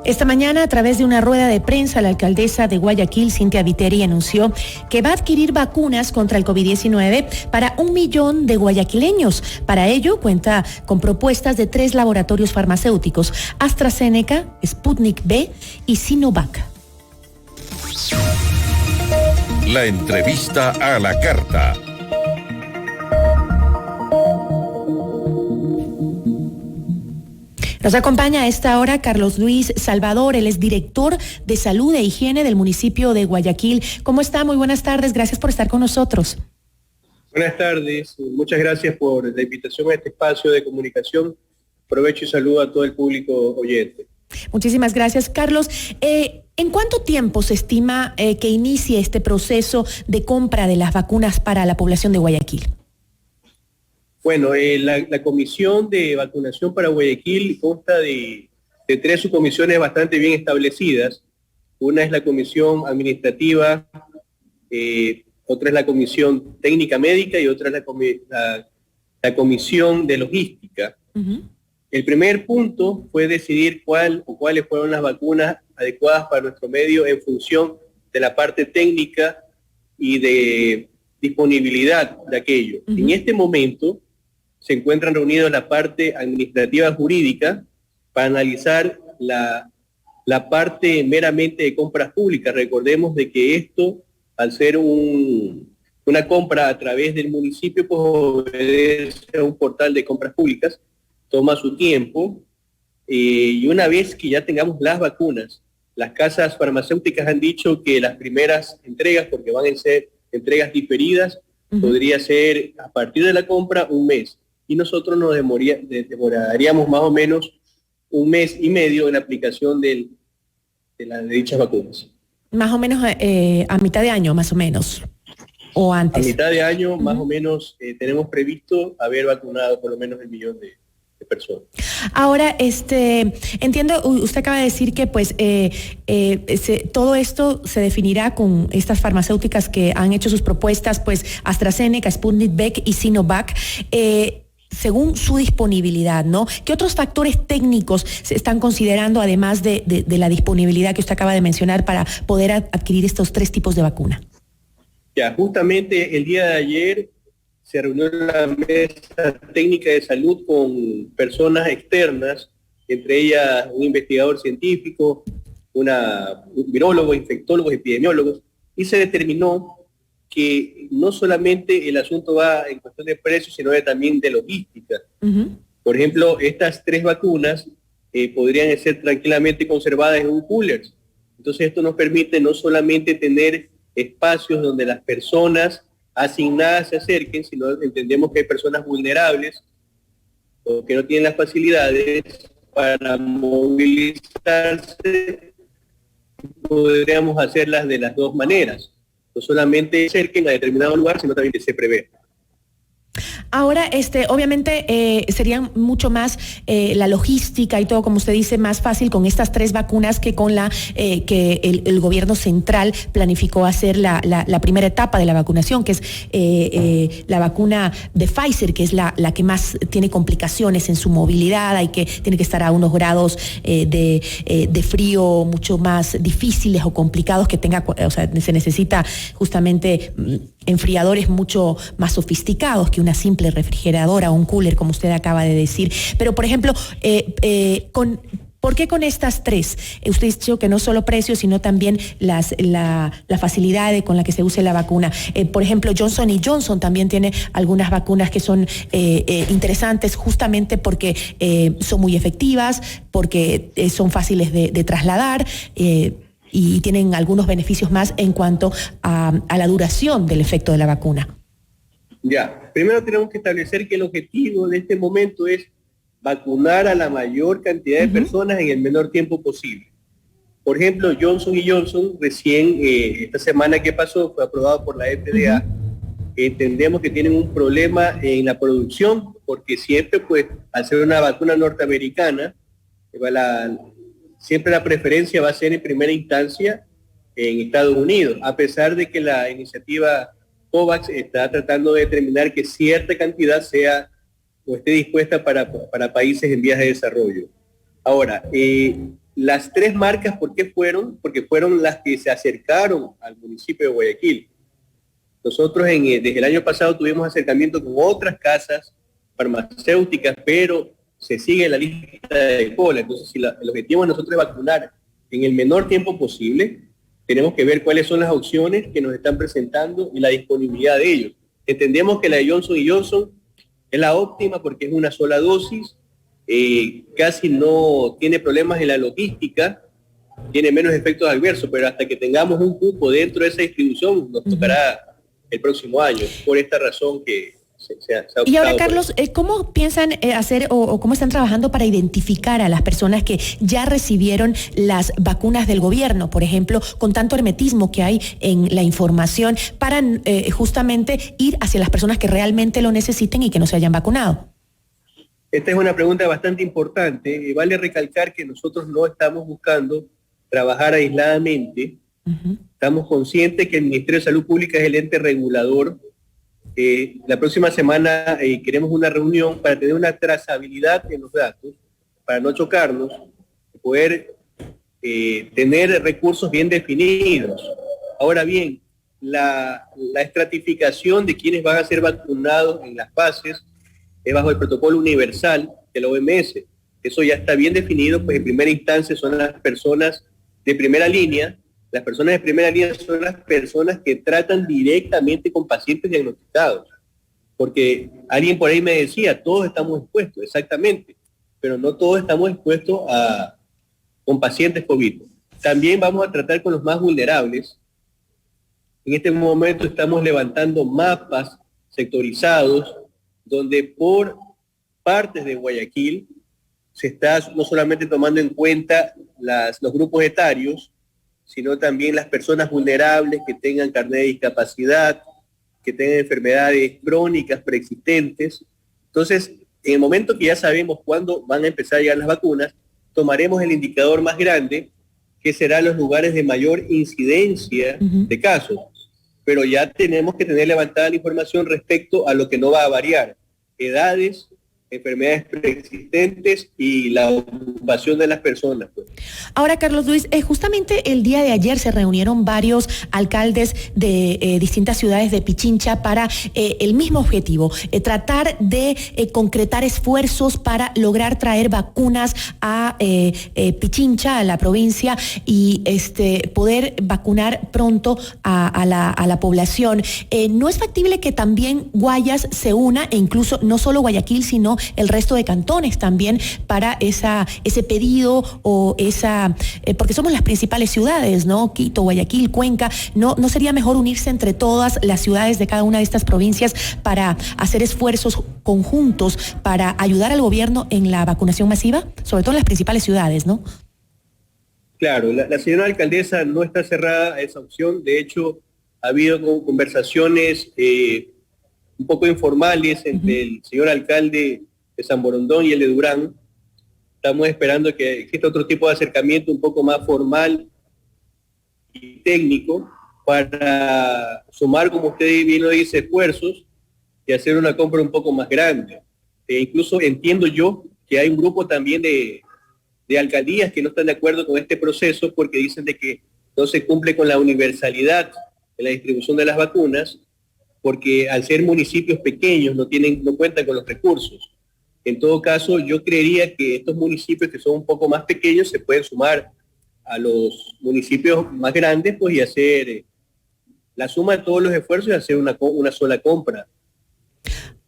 Esta mañana, a través de una rueda de prensa, la alcaldesa de Guayaquil, Cintia Viteri, anunció que va a adquirir vacunas contra el COVID-19 para 1 millón de guayaquileños. Para ello, cuenta con propuestas de 3 laboratorios farmacéuticos: AstraZeneca, Sputnik V y Sinovac. La entrevista a la carta. Nos acompaña a esta hora Carlos Luis Salvador, él es director de Salud e Higiene del municipio de Guayaquil. ¿Cómo está? Muy buenas tardes, gracias por estar con nosotros. Buenas tardes, muchas gracias por la invitación a este espacio de comunicación. Provecho y saludo a todo el público oyente. Muchísimas gracias, Carlos. ¿En cuánto tiempo se estima que inicie este proceso de compra de las vacunas para la población de Guayaquil? Bueno, la comisión de vacunación para Guayaquil consta de 3 subcomisiones bastante bien establecidas. Una es la comisión administrativa, otra es la comisión técnica médica y otra es la comisión de logística. Uh-huh. El primer punto fue decidir cuáles fueron las vacunas adecuadas para nuestro medio en función de la parte técnica y de disponibilidad de aquello. Uh-huh. En este momento se encuentran reunidos la parte administrativa jurídica para analizar la parte meramente de compras públicas. Recordemos de que esto, al ser una compra a través del municipio, pues obedece a un portal de compras públicas, toma su tiempo, y una vez que ya tengamos las vacunas, las casas farmacéuticas han dicho que las primeras entregas, porque van a ser entregas diferidas, uh-huh, podría ser a partir de la compra 1 mes. Y nosotros nos demoraríamos más o menos 1 mes y medio en la aplicación de dichas vacunas. Más o menos a mitad de año, más o menos, o antes. A mitad de año, uh-huh, más o menos, tenemos previsto haber vacunado por lo menos 1 millón de personas. Ahora, entiendo, usted acaba de decir que pues todo esto se definirá con estas farmacéuticas que han hecho sus propuestas, pues AstraZeneca, Sputnik V y Sinovac, según su disponibilidad, ¿no? ¿Qué otros factores técnicos se están considerando, además de la disponibilidad que usted acaba de mencionar, para poder adquirir estos 3 tipos de vacuna? Ya, justamente el día de ayer se reunió la mesa técnica de salud con personas externas, entre ellas un investigador científico, un virólogo, infectólogos, epidemiólogos, y se determinó que no solamente el asunto va en cuestión de precios, sino también de logística. Uh-huh. Por ejemplo, estas 3 vacunas podrían ser tranquilamente conservadas en un cooler. Entonces esto nos permite no solamente tener espacios donde las personas asignadas se acerquen, sino entendemos que hay personas vulnerables o que no tienen las facilidades para movilizarse. Podríamos hacerlas de las 2 maneras. No solamente acerquen a determinado lugar, sino también que se prevé. Ahora, obviamente sería mucho más la logística y todo, como usted dice, más fácil con estas 3 vacunas que con que el gobierno central planificó hacer la primera etapa de la vacunación, que es la vacuna de Pfizer, que es la que más tiene complicaciones en su movilidad, tiene que estar a unos grados de frío mucho más difíciles o complicados, se necesita justamente enfriadores mucho más sofisticados que una simple refrigeradora o un cooler, como usted acaba de decir. Pero, por ejemplo, ¿por qué con estas 3? Usted ha dicho que no solo precios, sino también la facilidad con la que se use la vacuna. Por ejemplo, Johnson & Johnson también tiene algunas vacunas que son interesantes justamente porque son muy efectivas, porque son fáciles de trasladar, y tienen algunos beneficios más en cuanto a la duración del efecto de la vacuna. Ya, primero tenemos que establecer que el objetivo de este momento es vacunar a la mayor cantidad de personas en el menor tiempo posible. Por ejemplo, Johnson & Johnson recién, esta semana que pasó, fue aprobado por la FDA. Entendemos que tienen un problema en la producción, porque siempre, pues, al ser una vacuna norteamericana, siempre la preferencia va a ser en primera instancia en Estados Unidos, a pesar de que la iniciativa COVAX está tratando de determinar que cierta cantidad sea o esté dispuesta para países en vías de desarrollo. Ahora, Las tres marcas, ¿por qué fueron? Porque fueron las que se acercaron al municipio de Guayaquil. Nosotros desde el año pasado tuvimos acercamiento con otras casas farmacéuticas, pero se sigue la lista de cola. Entonces, si el objetivo de nosotros es vacunar en el menor tiempo posible, tenemos que ver cuáles son las opciones que nos están presentando y la disponibilidad de ellos. Entendemos que la de Johnson & Johnson es la óptima porque es una sola dosis, casi no tiene problemas en la logística, tiene menos efectos adversos, pero hasta que tengamos un cupo dentro de esa distribución nos tocará el próximo año, por esta razón que se ha y ahora, Carlos, ¿cómo piensan hacer o cómo están trabajando para identificar a las personas que ya recibieron las vacunas del gobierno, por ejemplo, con tanto hermetismo que hay en la información, para justamente ir hacia las personas que realmente lo necesiten y que no se hayan vacunado? Esta es una pregunta bastante importante. Vale recalcar que nosotros no estamos buscando trabajar aisladamente. Estamos conscientes que el Ministerio de Salud Pública es el ente regulador. La próxima semana queremos una reunión para tener una trazabilidad en los datos, para no chocarnos, poder tener recursos bien definidos. Ahora bien, la estratificación de quienes van a ser vacunados en las fases es bajo el protocolo universal de la OMS. Eso ya está bien definido, pues en primera instancia son las personas de primera línea. Las personas de primera línea son las personas que tratan directamente con pacientes diagnosticados. Porque alguien por ahí me decía, todos estamos expuestos, exactamente, pero no todos estamos expuestos con pacientes COVID. También vamos a tratar con los más vulnerables. En este momento estamos levantando mapas sectorizados donde por partes de Guayaquil se está no solamente tomando en cuenta los grupos etarios, sino también las personas vulnerables que tengan carnet de discapacidad, que tengan enfermedades crónicas preexistentes. Entonces, en el momento que ya sabemos cuándo van a empezar a llegar las vacunas, tomaremos el indicador más grande, que serán los lugares de mayor incidencia de casos. Pero ya tenemos que tener levantada la información respecto a lo que no va a variar: edades, enfermedades preexistentes y la ocupación de las personas. Pues. Ahora, Carlos Luis, justamente el día de ayer se reunieron varios alcaldes de distintas ciudades de Pichincha para el mismo objetivo, tratar de concretar esfuerzos para lograr traer vacunas a Pichincha, a la provincia, y poder vacunar pronto a la población. ¿No es factible que también Guayas se una, e incluso no solo Guayaquil, sino el resto de cantones también, para ese pedido o porque somos las principales ciudades, ¿no? Quito, Guayaquil, Cuenca. ¿No sería mejor unirse entre todas las ciudades de cada una de estas provincias para hacer esfuerzos conjuntos para ayudar al gobierno en la vacunación masiva? Sobre todo en las principales ciudades, ¿no? Claro, la señora alcaldesa no está cerrada a esa opción. De hecho, ha habido conversaciones un poco informales entre el señor alcalde de San Borondón y el de Durán. Estamos esperando que exista otro tipo de acercamiento un poco más formal y técnico para sumar, como usted bien lo dice, esfuerzos y hacer una compra un poco más grande. Incluso entiendo yo que hay un grupo también de alcaldías que no están de acuerdo con este proceso porque dicen de que no se cumple con la universalidad en la distribución de las vacunas, porque al ser municipios pequeños no cuentan con los recursos. En todo caso, yo creería que estos municipios que son un poco más pequeños se pueden sumar a los municipios más grandes, pues, y hacer la suma de todos los esfuerzos y hacer una sola compra.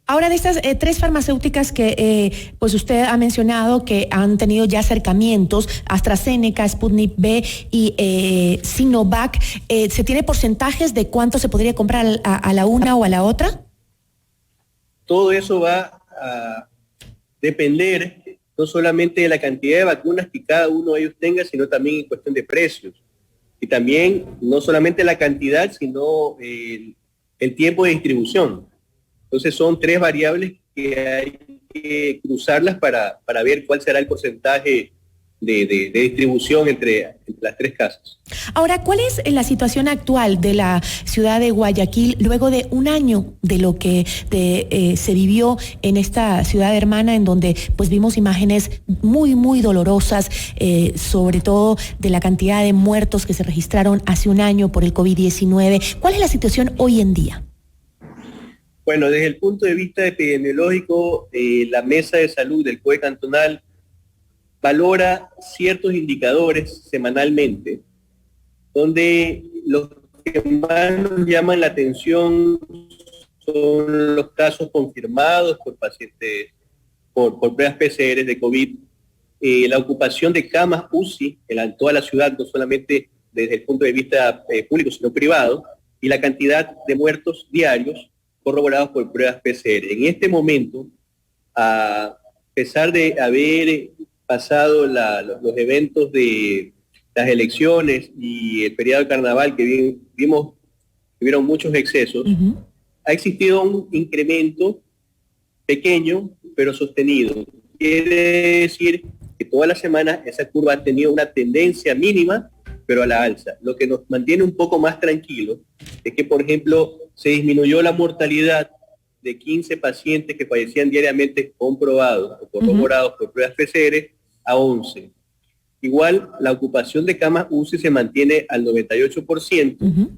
Ahora, de estas tres farmacéuticas que pues usted ha mencionado que han tenido ya acercamientos, AstraZeneca, Sputnik V y Sinovac, ¿se tiene porcentajes de cuánto se podría comprar a la una o a la otra? Todo eso va a depender no solamente de la cantidad de vacunas que cada uno de ellos tenga, sino también en cuestión de precios. Y también no solamente la cantidad, sino el tiempo de distribución. Entonces son tres variables que hay que cruzarlas para ver cuál será el porcentaje de distribución entre las tres casas. Ahora, ¿cuál es la situación actual de la ciudad de Guayaquil luego de un año de lo que se vivió en esta ciudad hermana, en donde pues vimos imágenes muy, muy dolorosas, sobre todo de la cantidad de muertos que se registraron hace un año por el COVID-19? ¿Cuál es la situación hoy en día? Bueno, desde el punto de vista epidemiológico, la Mesa de Salud del COE cantonal valora ciertos indicadores semanalmente, donde los que más nos llaman la atención son los casos confirmados por pacientes, por pruebas PCR de COVID, la ocupación de camas UCI en toda la ciudad, no solamente desde el punto de vista público, sino privado, y la cantidad de muertos diarios corroborados por pruebas PCR. En este momento, a pesar de haber pasado los eventos de las elecciones y el feriado de carnaval que vimos, tuvieron muchos excesos, ha existido un incremento pequeño pero sostenido. Quiere decir que toda la semana esa curva ha tenido una tendencia mínima pero a la alza. Lo que nos mantiene un poco más tranquilos es que, por ejemplo, se disminuyó la mortalidad de 15 pacientes que fallecían diariamente comprobados o corroborados por pruebas PCR a 11. Igual, la ocupación de camas UCI se mantiene al 98%,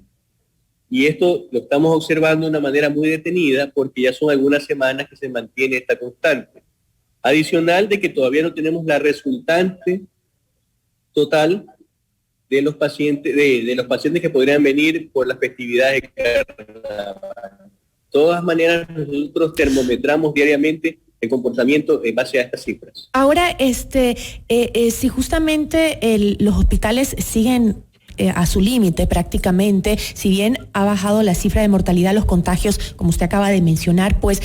y esto lo estamos observando de una manera muy detenida porque ya son algunas semanas que se mantiene esta constante. Adicional de que todavía no tenemos la resultante total de los pacientes, de los pacientes que podrían venir por las festividades de carnaval. De todas maneras, nosotros termometramos diariamente el comportamiento en base a estas cifras. Ahora, si justamente los hospitales siguen a su límite prácticamente, si bien ha bajado la cifra de mortalidad, los contagios, como usted acaba de mencionar, pues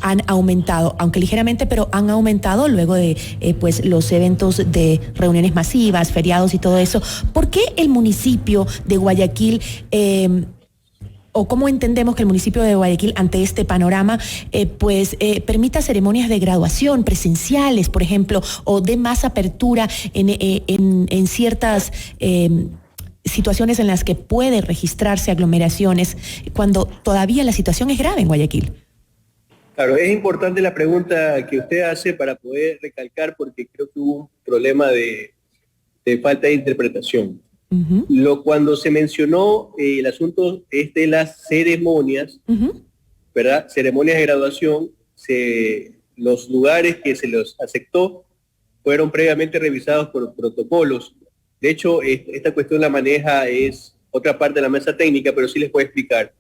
han aumentado, aunque ligeramente, pero han aumentado luego de pues los eventos de reuniones masivas, feriados y todo eso. ¿Por qué el municipio de Guayaquil, o cómo entendemos que el municipio de Guayaquil, ante este panorama, permita ceremonias de graduación presenciales, por ejemplo, o de más apertura en ciertas situaciones en las que puede registrarse aglomeraciones, cuando todavía la situación es grave en Guayaquil? Claro, es importante la pregunta que usted hace para poder recalcar, porque creo que hubo un problema de falta de interpretación. Cuando se mencionó el asunto de las ceremonias, ¿verdad? Ceremonias de graduación, los lugares que se los aceptó fueron previamente revisados por protocolos. De hecho, esta cuestión la maneja es otra parte de la mesa técnica, pero sí les puedo explicar.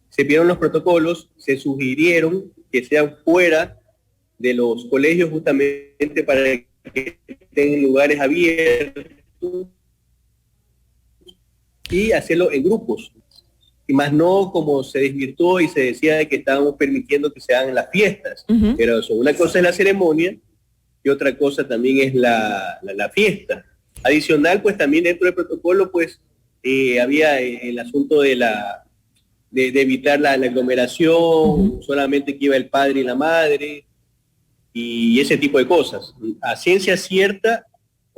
Se vieron los protocolos, se sugirieron que sean fuera de los colegios justamente para que estén en lugares abiertos y hacerlo en grupos, y más no como se desvirtuó y se decía que estábamos permitiendo que se hagan las fiestas. Pero eso, una cosa es la ceremonia y otra cosa también es la fiesta. Adicional, pues también dentro del protocolo, pues había el asunto de evitar la aglomeración, solamente que iba el padre y la madre, y ese tipo de cosas. A ciencia cierta,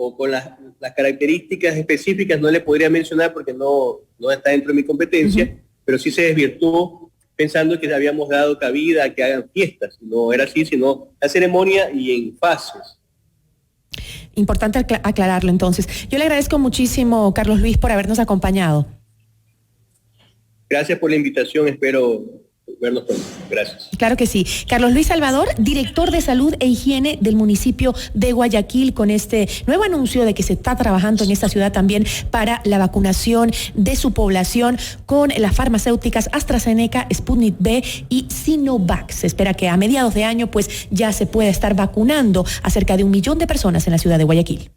o con las características específicas, no le podría mencionar porque no está dentro de mi competencia, pero sí se desvirtuó pensando que habíamos dado cabida a que hagan fiestas. No era así, sino la ceremonia y en fases. Importante aclararlo entonces. Yo le agradezco muchísimo, Carlos Luis, por habernos acompañado. Gracias por la invitación, espero vernos pronto. Gracias. Claro que sí. Carlos Luis Salvador, director de Salud e Higiene del municipio de Guayaquil, con este nuevo anuncio de que se está trabajando en esta ciudad también para la vacunación de su población con las farmacéuticas AstraZeneca, Sputnik V y Sinovac. Se espera que a mediados de año pues ya se pueda estar vacunando a cerca de 1 millón de personas en la ciudad de Guayaquil.